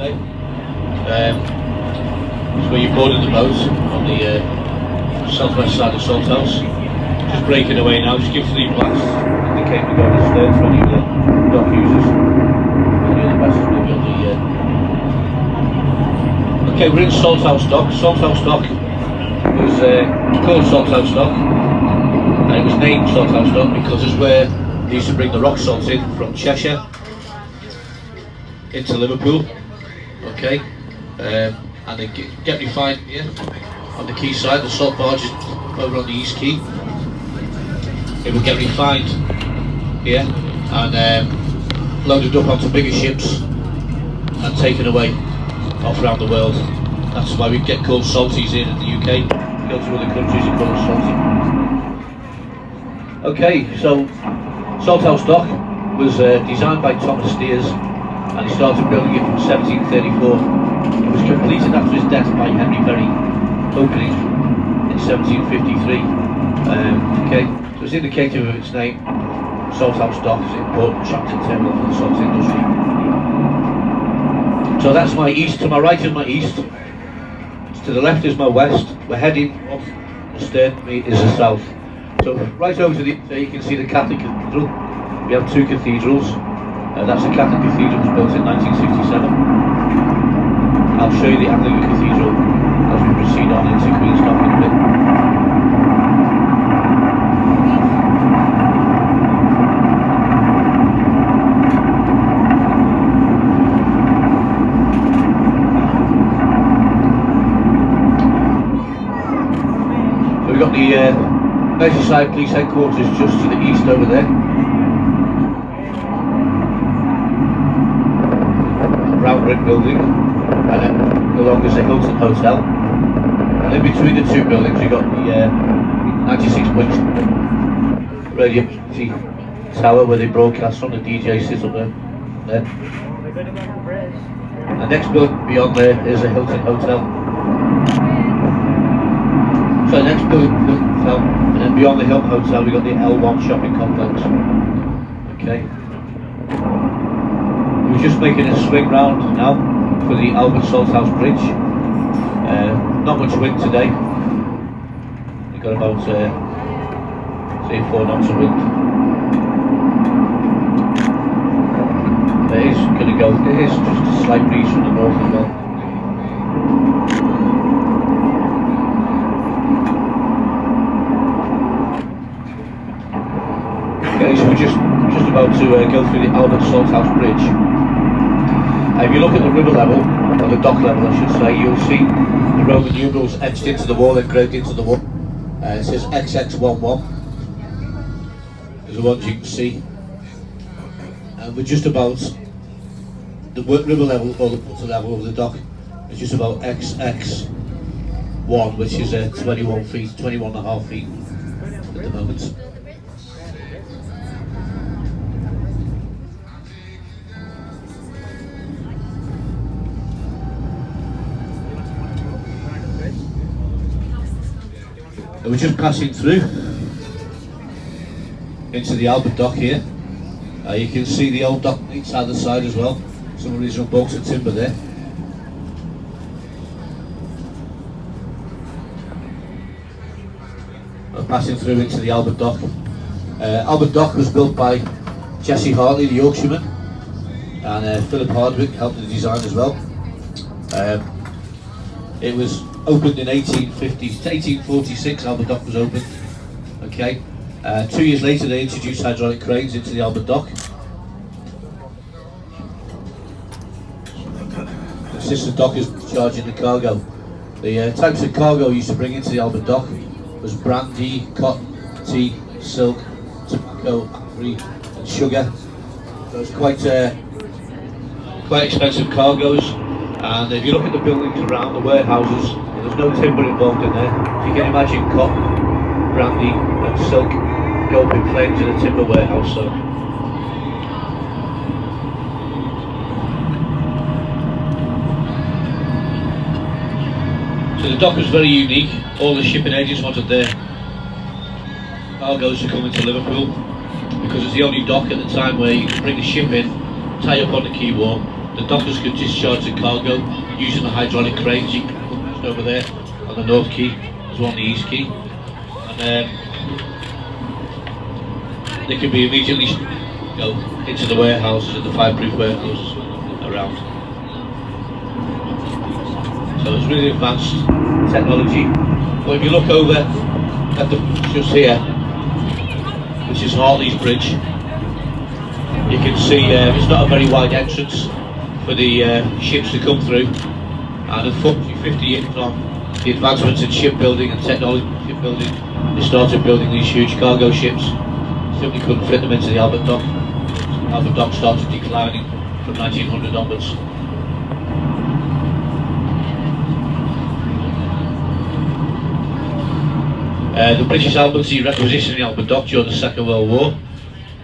today. It's where you're boarding the boat on the southwest side of Salthouse. Just breaking away now, just give 3 blasts, indicate we're going astern for any of the dock users. Any of the vessels will be on the... Okay, we're in Salthouse Dock. Salthouse Dock was called Salthouse Dock, and it was named Salthouse Dock because it's where they used to bring the rock salt in from Cheshire into Liverpool. Okay, and they get refined here on the quayside. The salt barge is over on the east quay. It will get refined here and loaded up onto bigger ships and taken away off around the world. That's why we get called salties in the UK. Go to other countries and call us salty. Okay, so Salthouse Dock was designed by Thomas Steers, and he started building it from 1734. It was completed after his death by Henry Berry, opening in 1753. Okay, so it's indicative of its name. Salthouse Dock is an important transit terminal for the salt industry. So that's my east. To my right is my east. To the left is my west. We're heading off astern of me is the south. So right over to the there you can see the Catholic Cathedral. We have 2 cathedrals. That's the Catholic Cathedral, was built in 1967. I'll show you the Anglican Cathedral as we proceed on into Queen's Dock in a bit. So we've got the Merseyside Police Headquarters just to the east over there. Round brick building, and then along is the Hilton Hotel. And in between the 2 buildings we've got the 96-point radio tower where they broadcast from. The DJ sits up there. The next building beyond there is the Hilton Hotel. So the next building, hotel, and then beyond the Hilton Hotel we've got the L1 shopping complex. Okay. We're just making a swing round now for the Albert Salthouse Bridge. Not much wind today. We've got about say 4 knots of wind. It is going to go. It is just a slight breeze from the north as well. Okay, so we're just about to go through the Albert Salthouse Bridge. If you look at the river level, or the dock level I should say, you'll see the Roman numerals etched into the wall, engraved into the wall. It says XX11. There's the ones you can see. And we're just about the river level, or the water level of the dock, is just about XX1, which is 21 feet, 21 and a half feet at the moment. We're just passing through into the Albert Dock here. You can see the old dock plates either side as well. Some original bolts of timber there. We're passing through into the Albert Dock. Albert Dock was built by Jesse Hartley, the Yorkshireman, and Philip Hardwick helped in the design as well. It was opened in 1846, Albert Dock was opened. Okay. 2 years later they introduced hydraulic cranes into the Albert Dock. The assistant dockers charging the cargo. The types of cargo used to bring into the Albert Dock was brandy, cotton, tea, silk, tobacco, ivory and sugar. So it's quite expensive cargoes. And if you look at the buildings around the warehouses, there's no timber involved in there. So you can imagine cotton, brandy and silk go up in flames in a timber warehouse. So the dock was very unique. All the shipping agents wanted their cargoes to come into Liverpool because it's the only dock at the time where you can bring a ship in, tie up on the quay wall, the dockers can discharge the cargo using the hydraulic cranes. You can put over there on the north quay as well on the east quay, and they can be immediately go into the warehouses and the fireproof warehouses around. So it's really advanced technology. But if you look over at the just here, which is Hartley's Bridge, you can see it's not a very wide entrance for the ships to come through, and unfortunately 50 years on, the advancements in shipbuilding and technology in shipbuilding, they started building these huge cargo ships. Simply couldn't fit them into the Albert Dock. Albert Dock started declining from 1900 onwards. The British Admiralty requisitioned the Albert Dock during the Second World War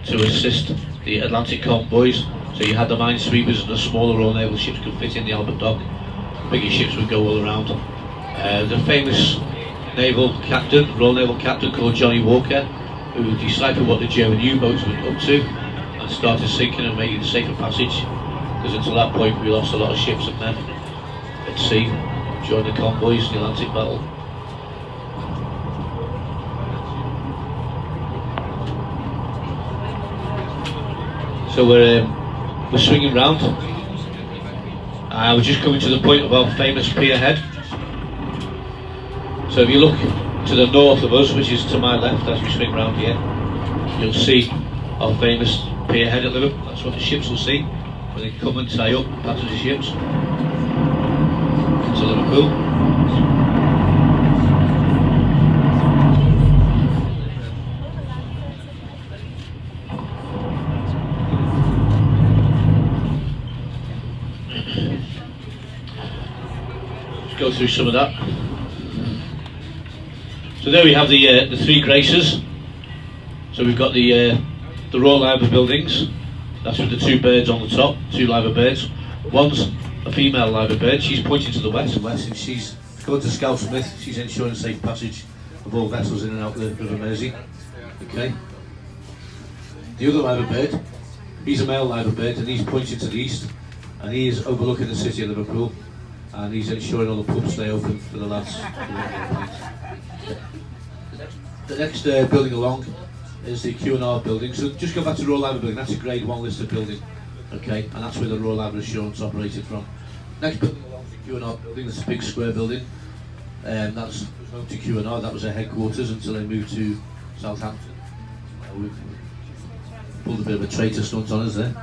to assist the Atlantic convoys. So you had the minesweepers and the smaller Royal Naval ships could fit in the Albert Dock. Bigger ships would go all around. The famous Royal Naval captain called Johnny Walker, who deciphered what the German U-boats were up to and started sinking and making safer passage, because until that point we lost a lot of ships and men at sea during the convoys in the Atlantic battle. So we're swinging round. We're just coming to the point of our famous pier head. So if you look to the north of us, which is to my left as we swing round here, you'll see our famous pier head at Liverpool. That's what the ships will see when they come and tie up passenger ships into Liverpool. Go through some of that. So there we have the three Graces. So we've got the Royal Liver buildings. That's with the two birds on the top, two liver birds. One's a female liver bird. She's pointing to the west, and she's going to Scout Smith. She's ensuring safe passage of all vessels in and out of the River Mersey. Okay. The other liver bird, he's a male liver bird, and he's pointing to the east, and he is overlooking the city of Liverpool. And he's ensuring all the pubs stay open for the lads. The next building along is the Q&R building. So just go back to the Royal Liver building. That's a grade 1 listed building. Okay, and that's where the Royal Liver Assurance operated from. Next building along is the Q&R building. That's a big square building. That's home to Q&R. That was their headquarters until they moved to Southampton. We've pulled a bit of a traitor stunt on us there.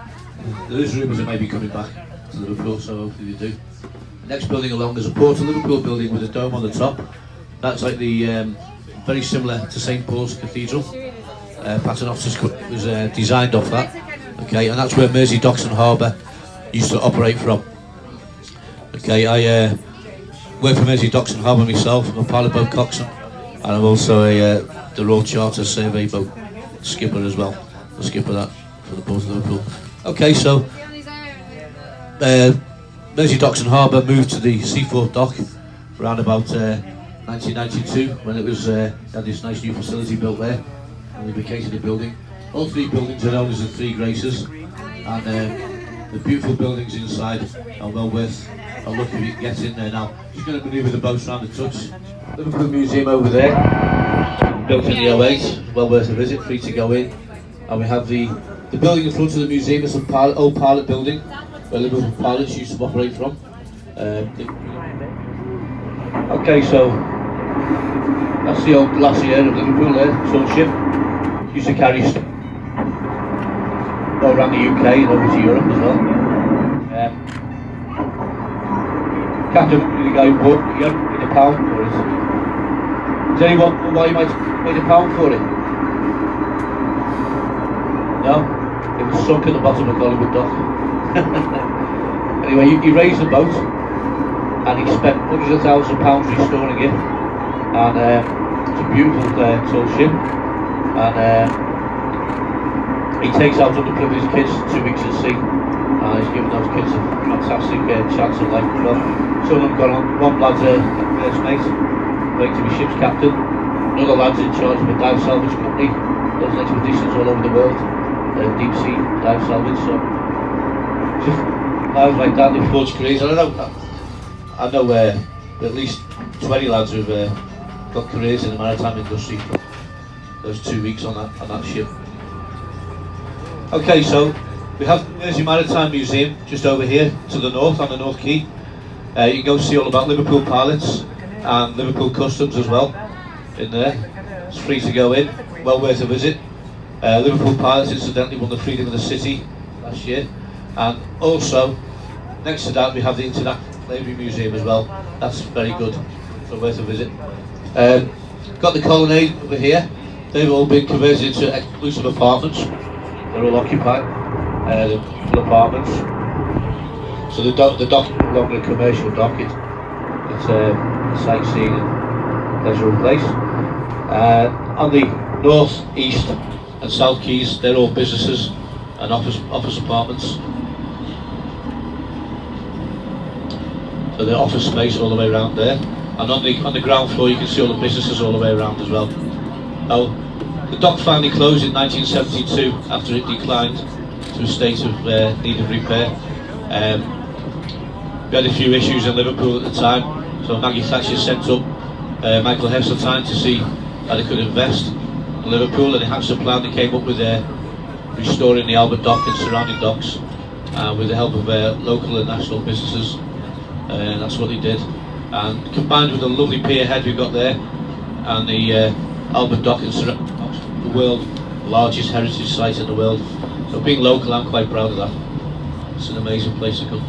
There is rumours they may be coming back to Liverpool, so hopefully they do. Next building along is a Port of Liverpool building with a dome on the top. That's like the very similar to St Paul's Cathedral. Paternoster's was designed off that. Okay, and that's where Mersey Docks and Harbour used to operate from. Okay, I work for Mersey Docks and Harbour myself. I'm a pilot boat coxswain, and I'm also the Royal Charter survey boat skipper as well. The skipper that for the Port of Liverpool. Okay, so Mersey Docks and Harbour moved to the Seaford Dock around about 1992 when it was had this nice new facility built there, and we vacated the building. All three buildings are known as the Three Graces, and the beautiful buildings inside are well worth a look if you can get in there now. Just going to manoeuvre the boats around the touch. Liverpool Museum over there, built in the 08, well worth a visit, free to go in. And we have the building in front of the museum is an old pilot building where Liverpool pilots used to operate from. Okay, so that's the old glacier of Liverpool there, sun ship. Used to carry stuff all around the UK and over to Europe as well. Captain, the guy who bought it, he paid £1 for it. Does anyone know why he might have paid £1 for it? No? It was sunk at the bottom of Hollywood Dock. Anyway, he raised the boat and he spent hundreds of thousands of pounds restoring it, and it's a beautiful tall ship, and he takes out underprivileged kids 2 weeks at sea, and he's given those kids a fantastic chance of life as well. Some of them got on. One lad's a first mate, going to be ship's captain. Another lad's in charge of a dive salvage company, does expeditions all over the world, deep sea dive salvage. So lads like that, they forge careers. I know at least 20 lads who've got careers in the maritime industry for those 2 weeks on that ship. Okay, so we have the Mersey Maritime Museum just over here to the north, on the North Quay. You can go see all about Liverpool pilots and Liverpool customs as well in there. It's free to go in, well worth a visit. Liverpool pilots incidentally won the Freedom of the City last year. And also, next to that we have the International Navy Museum as well. That's very good, so worth a visit. Got the colonnade over here. They've all been converted into exclusive apartments. They're all occupied, the full apartments. So the dock is no longer a commercial dock, it's a sightseeing and pleasurable place. On the north, east and south quays, they're all businesses and office apartments. So the office space all the way around there. And on the ground floor you can see all the businesses all the way around as well. Now, the dock finally closed in 1972 after it declined to a state of need of repair. We had a few issues in Liverpool at the time, so Maggie Thatcher sent up Michael Heseltine to see how they could invest in Liverpool, and they hatched a plan. They came up with restoring the Albert Dock and surrounding docks with the help of local and national businesses, and that's what they did. And combined with the lovely pier head we've got there and the Albert Dock and surrounding docks, the world's largest heritage site in the world. So being local, I'm quite proud of that. It's an amazing place to come.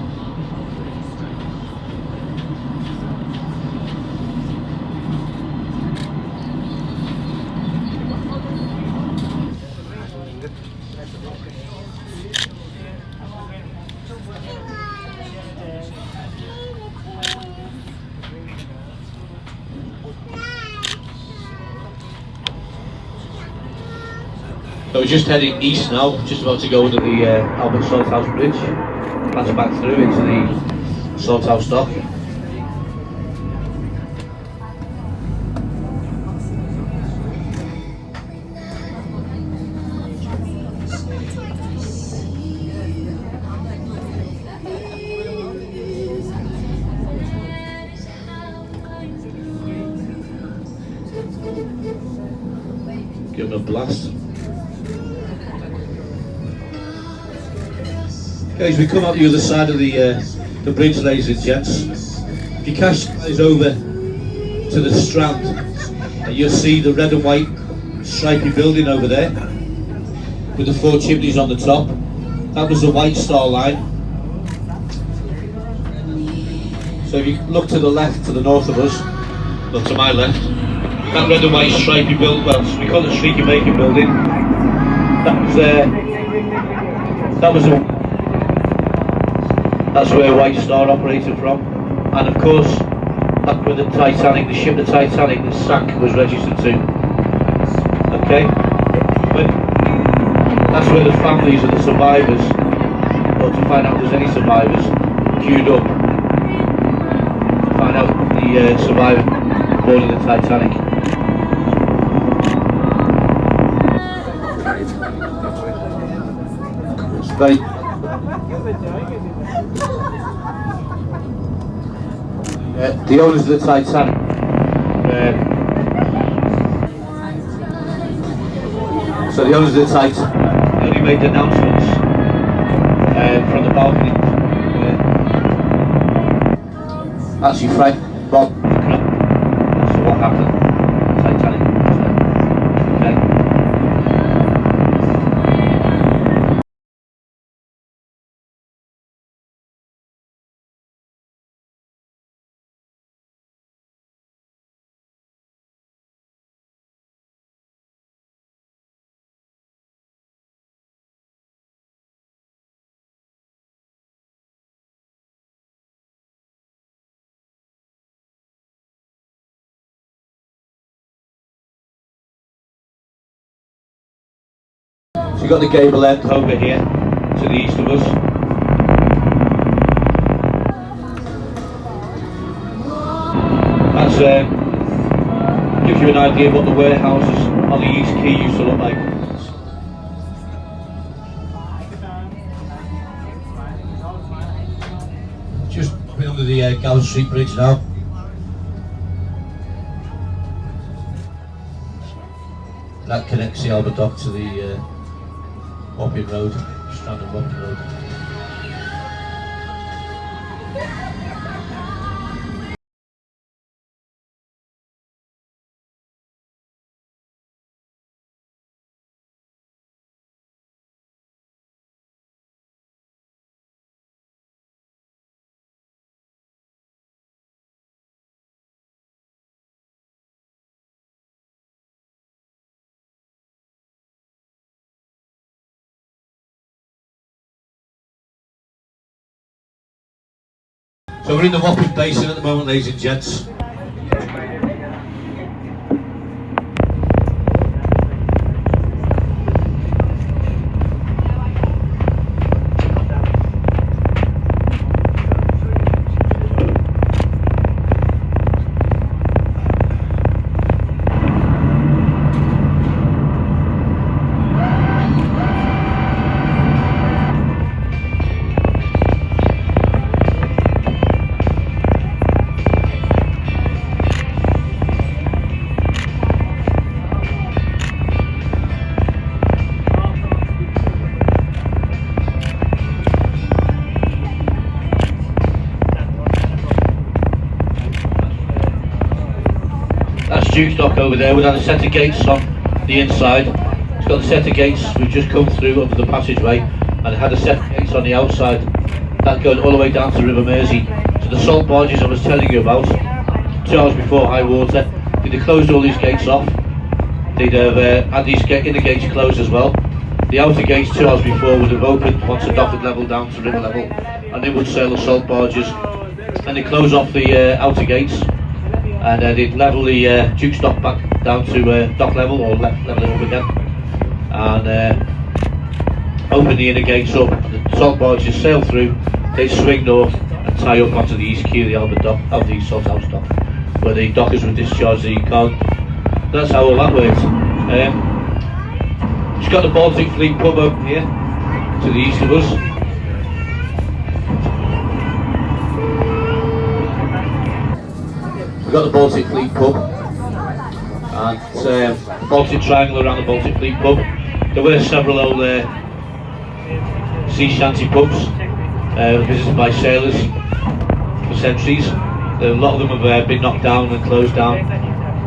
So we're just heading east now, just about to go under the Albert Salthouse Bridge, pass back through into the Salthouse Dock. Give them a blast. Okay, as we come out the other side of the bridge, ladies and gents, if you cast your eyes over to the strand, you'll see the red and white stripy building over there with the 4 chimneys on the top. That was the White Star Line. So if you look to the left, to the north of us, or to my left, that red and white stripy building, well, we call it the Streaky Making building, that's where White Star operated from. And of course, that's where the Titanic, the ship the Titanic that sank, was registered to. Okay? But that's where the families of the survivors, or to find out if there's any survivors, queued up to find out the survivors boarding the Titanic. It's very the owners of the Titanic so the owners of the Titanic only made announcements from the balcony. Actually, Frank Bob, that's what happened. Titanic. Okay. So you've got the gable end over here to the east of us. That gives you an idea of what the warehouses on the East Quay used to look like. under the Gower Street Bridge now. That connects the Albert Dock to the Wapping Road, Strand and Wapping Road. So we're in the Wapping Basin at the moment, ladies and gents. Duke's Dock over there, with a set of gates on the inside. It's got a set of gates we've just come through under the passageway, and it had a set of gates on the outside that going all the way down to River Mersey. So the salt barges I was telling you about 2 hours before high water, they'd have closed all these gates off. They'd have had these inner gates closed as well. The outer gates 2 hours before would have opened once the dock had levelled down to river level, and they would sail the salt barges. And they close off the outer gates, and they'd level the Duke's Dock back down to dock level, or level it up again, and open the inner gates up. The salt barges sail through, they swing north and tie up onto the east quay of the Albert Dock, of the Salthouse Dock, where the dockers would discharge the cargo. That's how all that works. Just got the Baltic Fleet pub open here to the east of us. We've got the Baltic Fleet pub, and the Baltic Triangle around the Baltic Fleet pub. There were several old sea shanty pubs visited by sailors for centuries. A lot of them have been knocked down and closed down.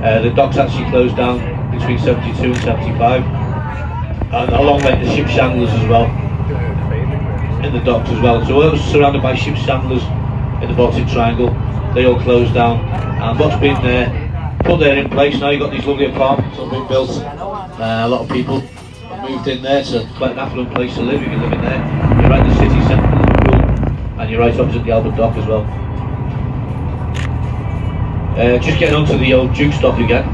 The docks actually closed down between 72 and 75, and along with the ship chandlers as well, in the docks as well. So I was surrounded by ship chandlers in the Baltic Triangle. They all closed down, and what's been put there in place now, you've got these lovely apartments that have been built. A lot of people have moved in there, so it's quite an affluent place to live if you live in there. You're right in the city centre of Liverpool, and you're right opposite the Albert Dock as well. Just getting onto the old Duke's Dock again.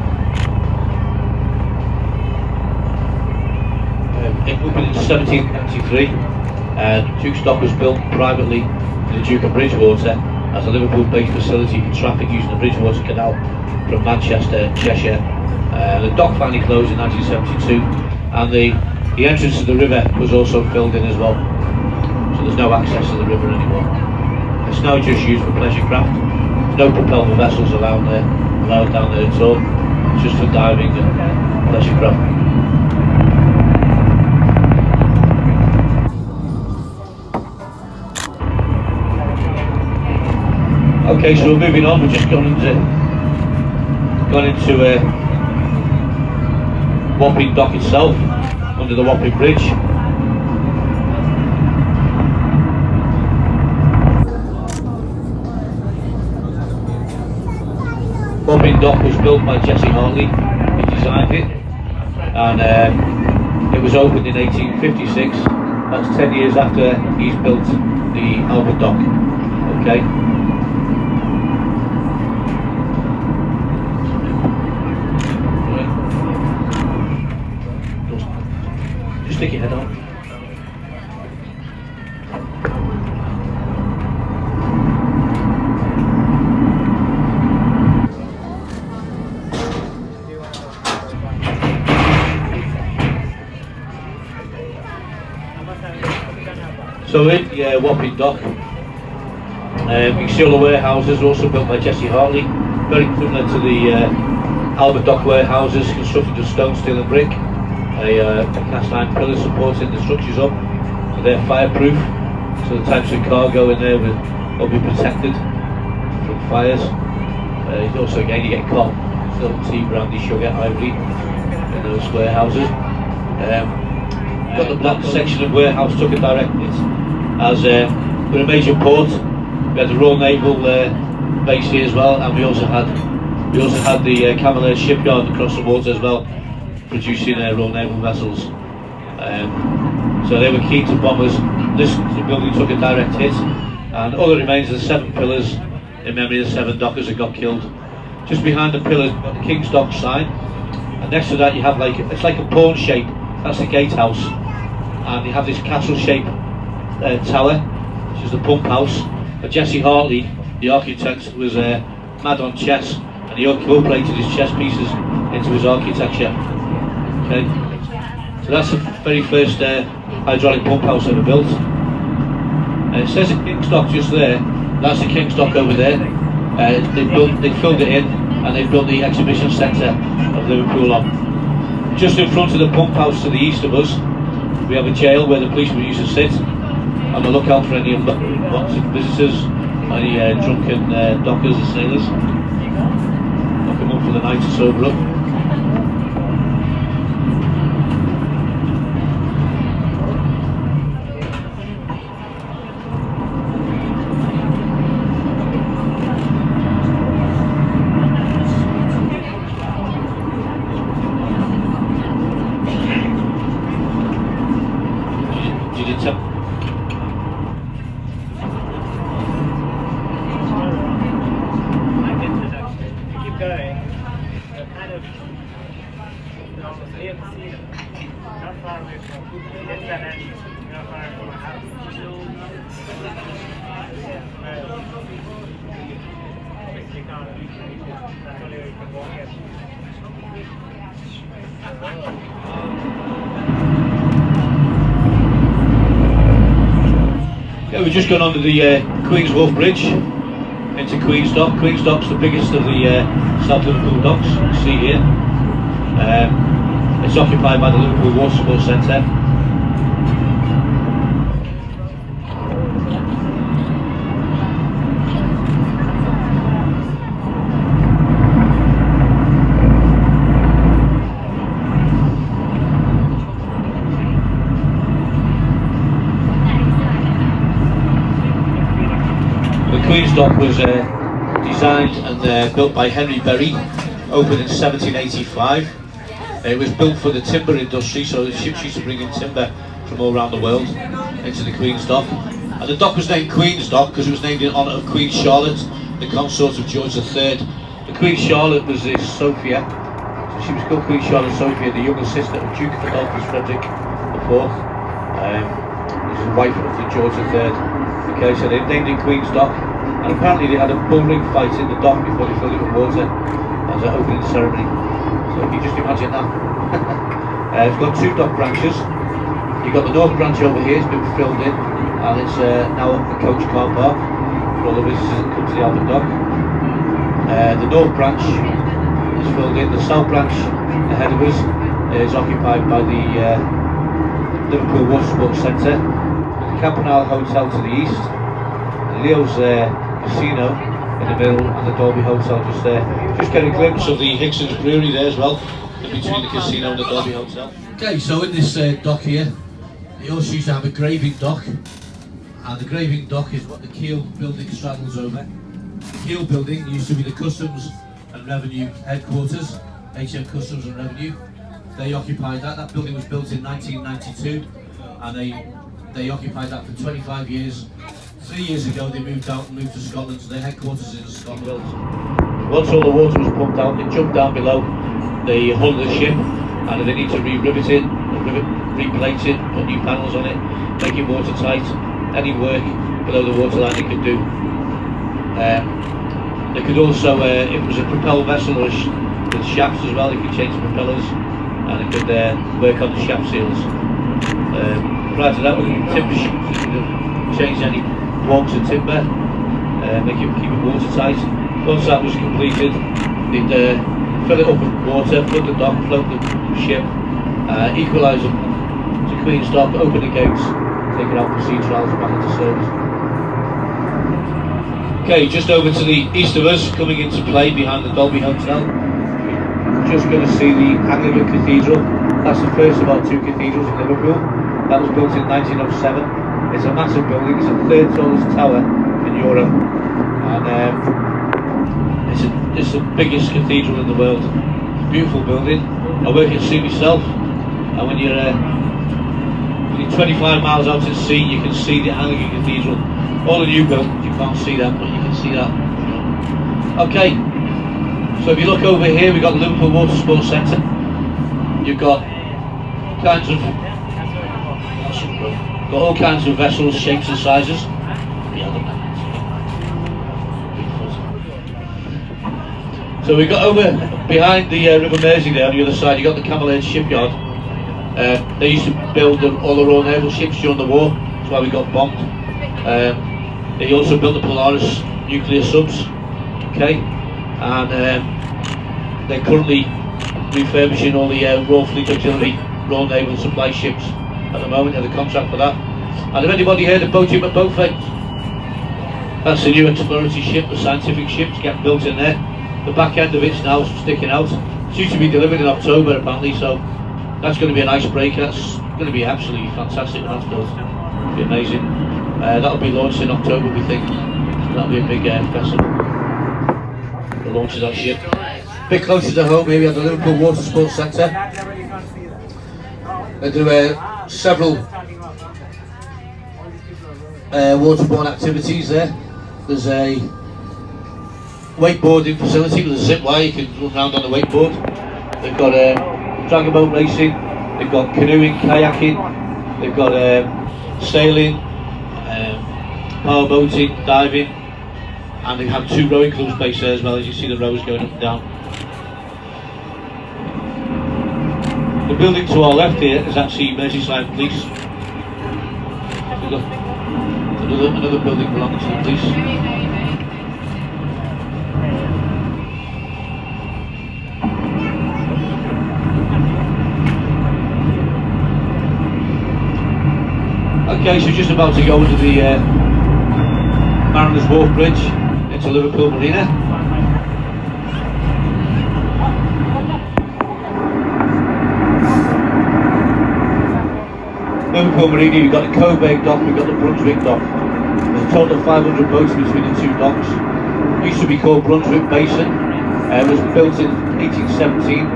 It opened in 1793, and Duke's Dock was built privately to the Duke of Bridgewater as a Liverpool-based facility for traffic using the Bridgewater Canal from Manchester and Cheshire. The dock finally closed in 1972, and the entrance to the river was also filled in as well. So there's no access to the river anymore. It's now just used for pleasure craft. There's no propelled vessels allowed down there at all. It's just for diving and pleasure craft. Okay, so we're moving on. We're just gone into Wapping Dock itself, under the Wapping Bridge. Wapping Dock was built by Jesse Hartley. He designed it, and it was opened in 1856. That's 10 years after he's built the Albert Dock. Okay. Stick your head on. So in the Wapping Dock, You can see all the warehouses are also built by Jesse Hartley, very similar to the Albert Dock warehouses, constructed of stone, steel and brick. A cast iron pillars supporting the structures up, so they're fireproof, so the types of cargo in there will be protected from fires. Also again you get cotton, silk, tea, brandy, sugar, ivory in those warehouses. Got the black section of warehouse tucker directed as we're a major port. We had the Royal Naval base here as well, and we also had the Cavalier shipyard across the water as well, producing Royal Naval vessels. So they were key to bombers. This building took a direct hit, and all that remains are the 7 pillars in memory of the 7 dockers that got killed. Just behind the pillars, you've got the King's Dock sign, and next to that you have it's like a pawn shape. That's the gatehouse, and you have this castle-shaped tower, which is the pump house. But Jesse Hartley, the architect, was mad on chess, and he incorporated his chess pieces into his architecture. Okay, so that's the very first hydraulic pump house ever built. It says the King's Dock just there. That's the King's Dock over there. They filled it in, and they built the exhibition centre of Liverpool on. Just in front of the pump house to the east of us, we have a jail where the policemen used to sit on the lookout for any visitors, any drunken dockers and sailors. Lock them up for the night to sober up. Yeah, we've just gone under the Queen's Wharf Bridge into Queen's Dock. Queen's Dock's the biggest of the South Liverpool docks, you can see here. It's occupied by the Liverpool Water Sports Centre. Queen's Dock was designed and built by Henry Berry, opened in 1785. It was built for the timber industry, so the ships used to bring in timber from all around the world into the Queen's Dock. And the dock was named Queen's Dock because it was named in honour of Queen Charlotte, the consort of George III. The Queen Charlotte was Sophia, so she was called Queen Charlotte Sophia, the younger sister of Duke Adolphus Frederick IV. This is the wife of the George III. Okay, so they named it Queen's Dock. And apparently they had a bull ring fight in the dock before they filled it with water as an opening ceremony. So you can just imagine that. It's got 2 dock branches. You've got the north branch over here, it's been filled in, and it's now a coach car park for all the visitors that come to the Albert Dock. The north branch is filled in. The south branch ahead of us is occupied by the Liverpool Water Sports Centre, the Campanile Hotel to the east, Leo's Casino in the middle, and the Dolby Hotel just there. Just get a glimpse of the Hickson's Brewery there as well, in between the casino and the Dolby Hotel. Okay, so in this dock here, they also used to have a graving dock, and the graving dock is what the Keel building straddles over. The Keel building used to be the Customs and Revenue headquarters, HM Customs and Revenue. They occupied that. That building was built in 1992, and they occupied that for 25 years. 3 years ago they moved out and moved to Scotland, so their headquarters is in Scotland. Once all the water was pumped out, they jumped down below the hull of the ship, and they need to re-rivet it, replate it, put new panels on it, make it watertight. Any work below the waterline they could do. They could also, if it was a propelled vessel or with shafts as well, they could change the propellers, and they could work on the shaft seals. Prior to that, with timber ships, they could have changed any walks of timber, keep it watertight. Once that was completed, they'd fill it up with water, flood the dock, float the ship, equalise them to Queen's Dock, open the gates, take it out for sea trials and back into service. Okay, just over to the east of us, coming into play behind the Dolby Hotel, we're just going to see the Anglican Cathedral. That's the first of our two cathedrals in Liverpool. That was built in 1907. It's a massive building, it's the third tallest tower in Europe, and it's the biggest cathedral in the world. It's a beautiful building. I work at sea myself, and when you're 25 miles out at sea, you can see the Anglican Cathedral. All the new buildings, you can't see them, but you can see that. Okay, so if you look over here, we've got the Liverpool Water Sports Centre. You've got all kinds of vessels, shapes and sizes. So we've got over behind the River Mersey there on the other side, you've got the Camel Edge shipyard. They used to build all their own naval ships during the war, that's why we got bombed. They also built the Polaris nuclear subs, okay, and they're currently refurbishing all the Royal Fleet Auxiliary Royal Naval Supply ships at the moment. They have the contract for that. And have anybody heard of Boating at Boatface? That's the new exploratory ship, the scientific ship's getting built in there. The back end of it's now sticking out. It's due to be delivered in October apparently, so that's going to be an icebreaker. That's going to be absolutely fantastic when that's built. It'll be amazing. That'll be launched in October, we think. That'll be a big festival. The launch of that ship. A bit closer to home here we have the Liverpool Water Sports Centre. They do several waterborne activities there. There's a wakeboarding facility with a zip wire, you can run around on the wakeboard. They've got dragon boat racing, they've got canoeing, kayaking, they've got sailing, power boating, diving, and they have two rowing clubs based there as well, as you see the rows going up and down. The building to our left here is actually Merseyside Police. We've got another building belonging to the police. Okay, so just about to go under the Mariners Wharf Bridge into Liverpool Marina. Liverpool Marina, you've got the Wapping Dock, we've got the Brunswick Dock. There's a total of 500 boats between the two docks. It used to be called Brunswick Basin. It was built in 1817,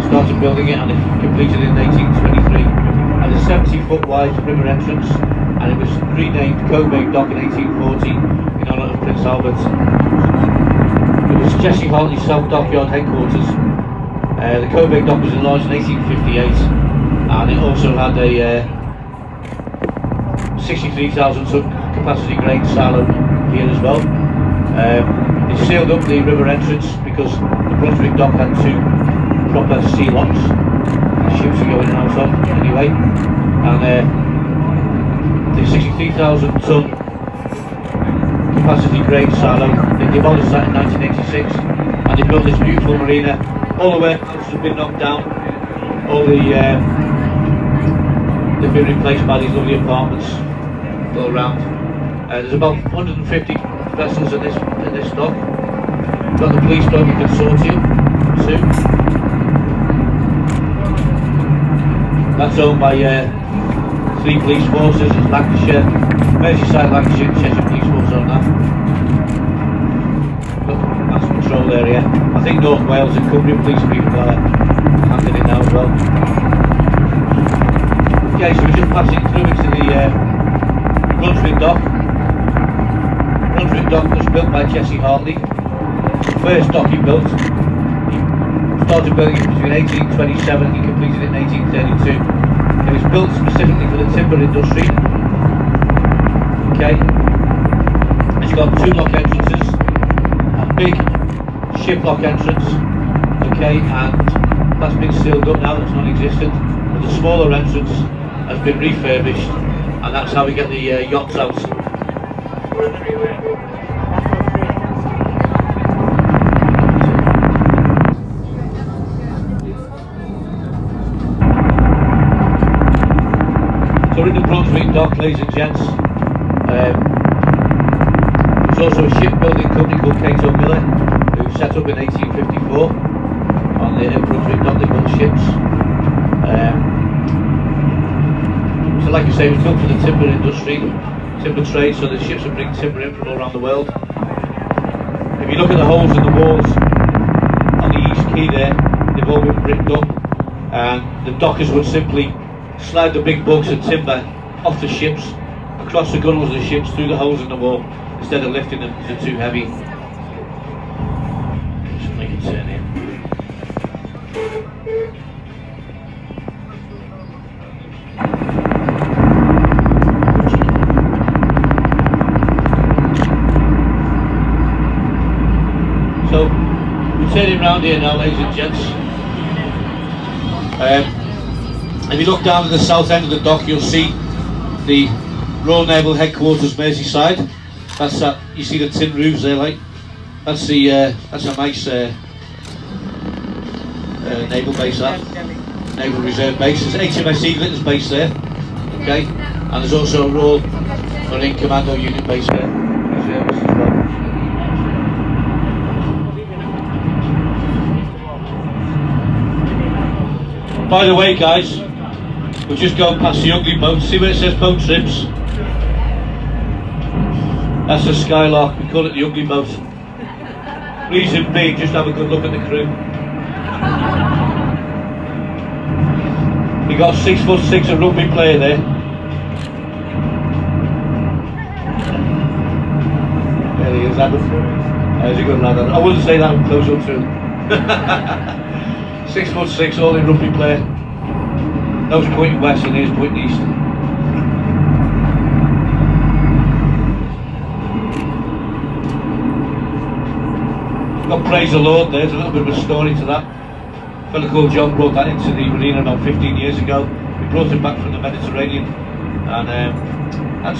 started building it and it completed in 1823. And a 70-foot wide river entrance, and it was renamed Wapping Dock in 1840 in honour of Prince Albert. It was Jesse Hartley's South Dockyard headquarters. The Wapping Dock was enlarged in 1858, and it also had a 63,000 ton capacity grain silo here as well. They sealed up the river entrance because the Brunswick Dock had two proper sea locks. Ships are going in and out of anyway, and the 63,000 ton capacity grain silo, they demolished that in 1986 and they built this beautiful marina. All the warehouses have been knocked down, all the they've been replaced by these lovely apartments all around. There's about 150 vessels in this dock. We've got the police boat consortium too. That's owned by three police forces. It's Lancashire, Merseyside, Lancashire and Cheshire Police Force on that. That's the patrol area. I think North Wales and Cumbria Police people are handling it now as well. Okay, so we're just passing through into the Brunswick Dock. Brunswick Dock was built by Jesse Hartley. The first dock he built. Started building it between 1827 and he completed it in 1832. It was built specifically for the timber industry. Okay. It's got two lock entrances, a big ship lock entrance, okay, and that's been sealed up now, it's non-existent. But the smaller entrance has been refurbished, and that's how we get the yachts out. we're in the Brunswick Dock, ladies and gents. There's also a shipbuilding company called Cato Miller, who set up in 1854 on the Brunswick Dock. They built ships. So like I say, we come to the timber industry, timber trade, so the ships that bring timber in from all around the world. If you look at the holes in the walls on the east quay there, they've all been bricked up, and the dockers would simply slide the big bugs of timber off the ships, across the gunnels of the ships, through the holes in the wall, instead of lifting them because they're too heavy. Just make it turn in. So, we're turning round here now, ladies and gents. If you look down at the south end of the dock, you'll see the Royal Naval Headquarters Merseyside. That's that. You see the tin roofs there, like that's the that's a nice naval base. That Naval Reserve Base. There's HMS Eaglet is based there. Okay, and there's also a Royal Marine Commando Unit base there. Reserves as well. By the way, guys, we're just going past the ugly boat. See where it says boat trips? That's a Skylark. We call it the ugly boat. Reason being, just have a good look at the crew. You got 6'6" a rugby player there. There he is, Adam. There's a good lad. I wouldn't say that close up to him. 6'6", all in rugby player. Nose pointing west and ears pointing east. Got Praise the Lord. There's a little bit of a story to that. A fellow called John brought that into the marina about 15 years ago. We brought it back from the Mediterranean and had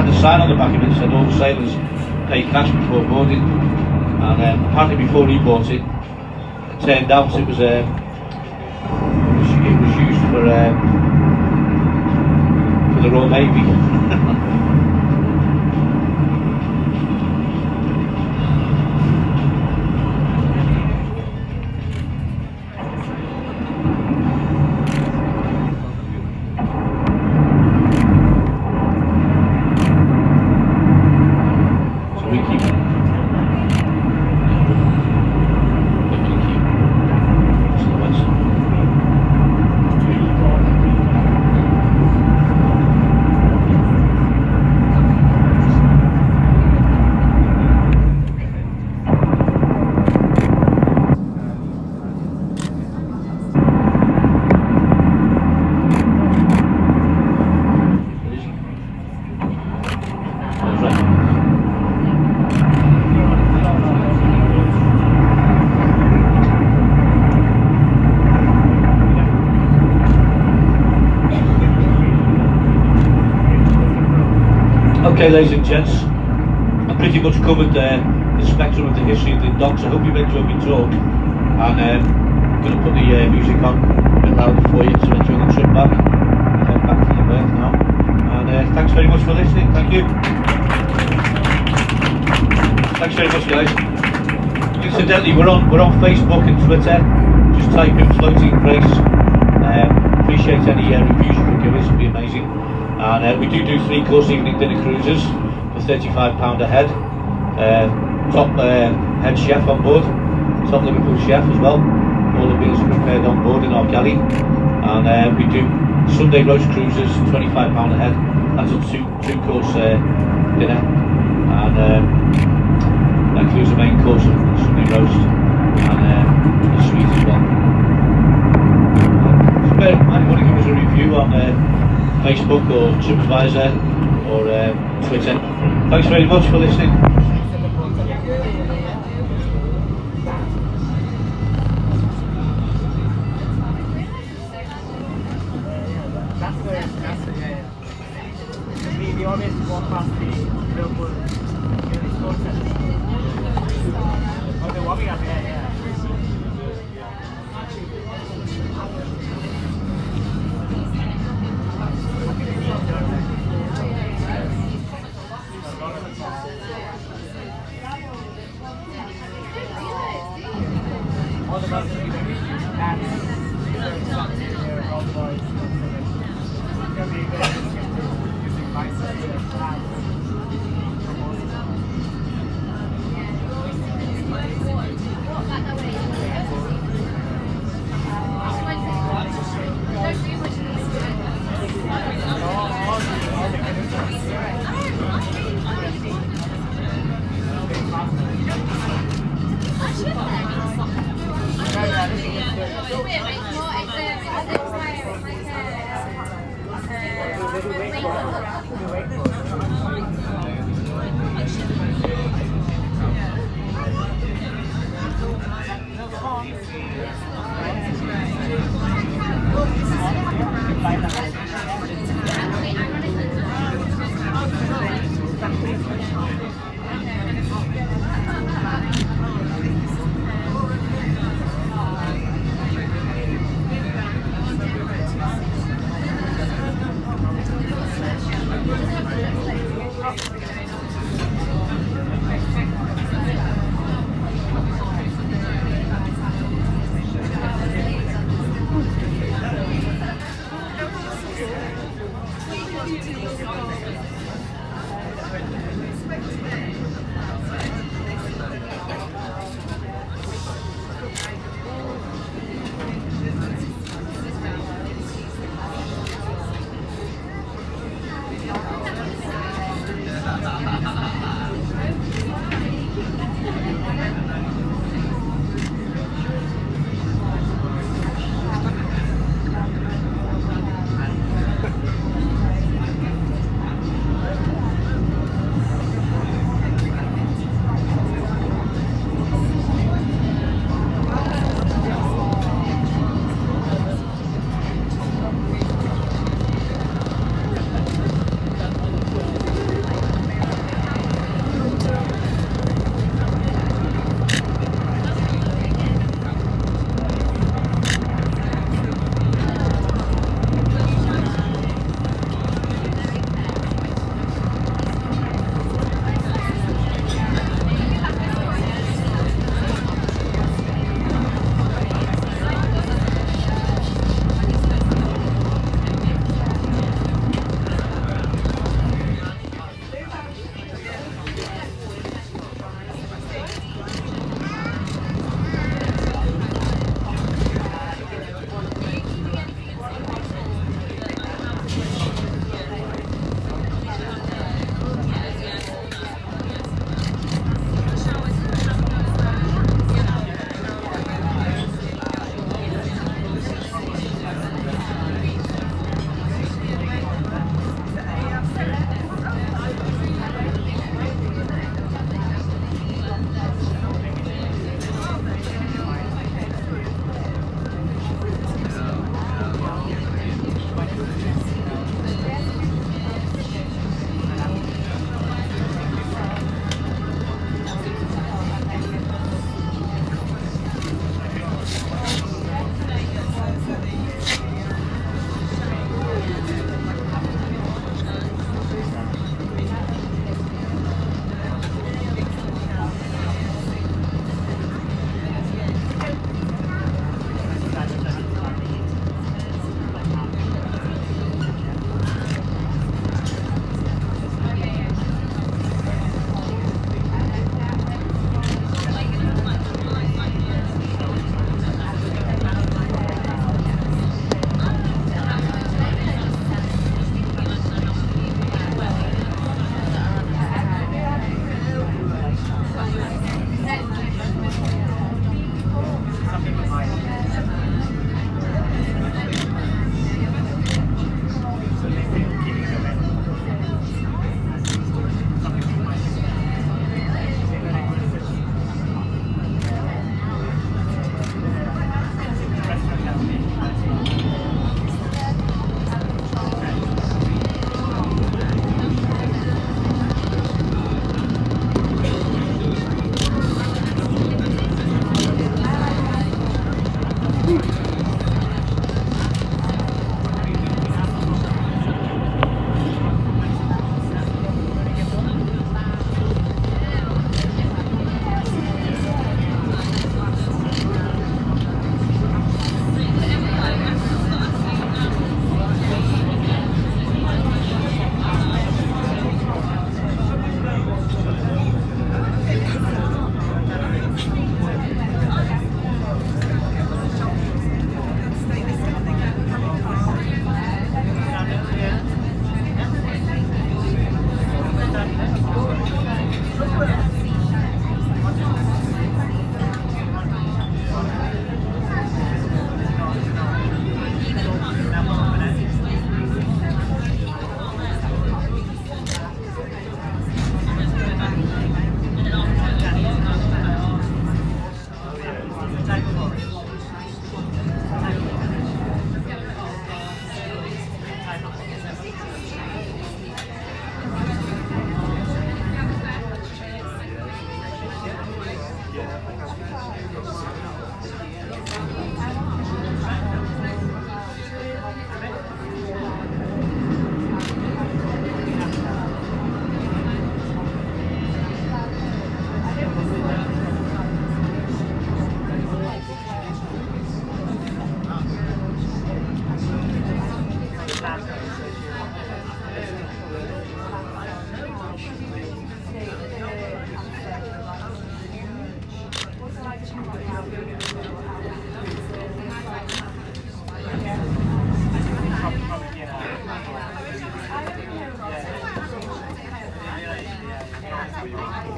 a sign on the back of it that said all the sailors pay cash before boarding. And apparently before he bought it, it turned out it was used for the Royal Navy. So we keep Okay, ladies and gents, I pretty much covered the spectrum of the history of the docks. I hope you've enjoyed my talk, and I'm going to put the music on a bit louder for you to enjoy the trip back. Head back to the berth now, and thanks very much for listening. Thank you. Thanks very much, guys. Incidentally, we're on Facebook and Twitter. Just type in Floating Grace. Appreciate any reviews you can give us; it'd be amazing. And we do 3-course evening dinner cruises for £35 a head. Top head chef on board, top Liverpool chef as well. All the meals are prepared on board in our galley. And we do Sunday roast cruises, £25 a head. That's a 2-course dinner. And that includes the main course of Sunday roast and the sweets as well. So anybody give us a review on Facebook or TripAdvisor or Twitter. Thanks very much for listening. We always walk past the Liverpool sports center. Oh, the Wapping up, yeah.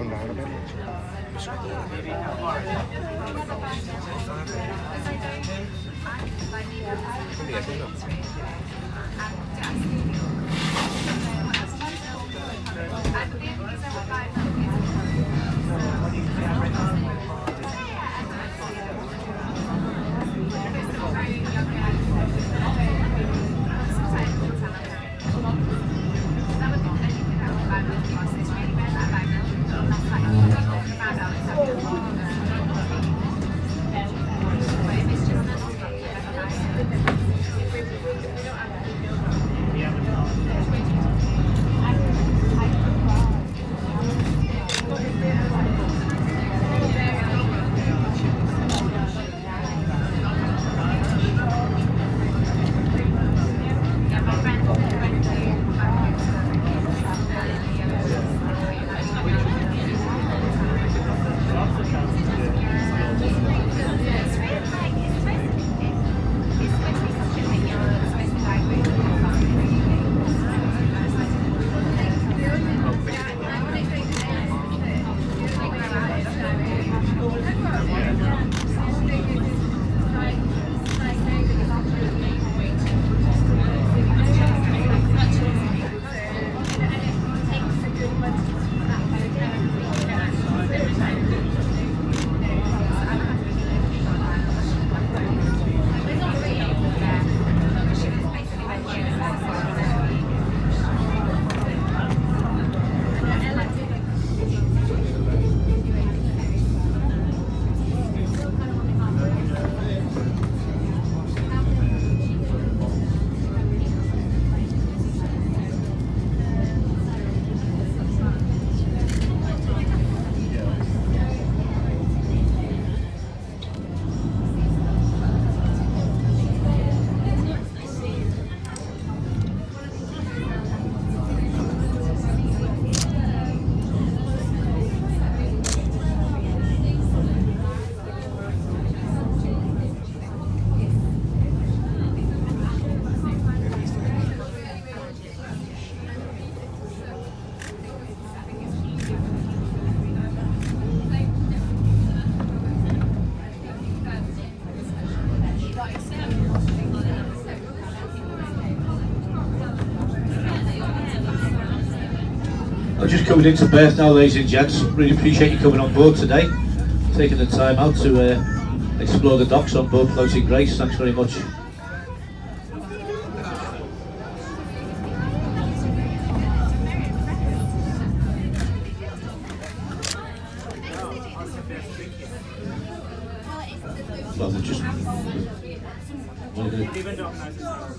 come down a bit. I'm just coming into berth now, ladies and gents. Really appreciate you coming on board today, taking the time out to explore the docks on board Floating Grace. Thanks very much. Well, we're just Even though I'm not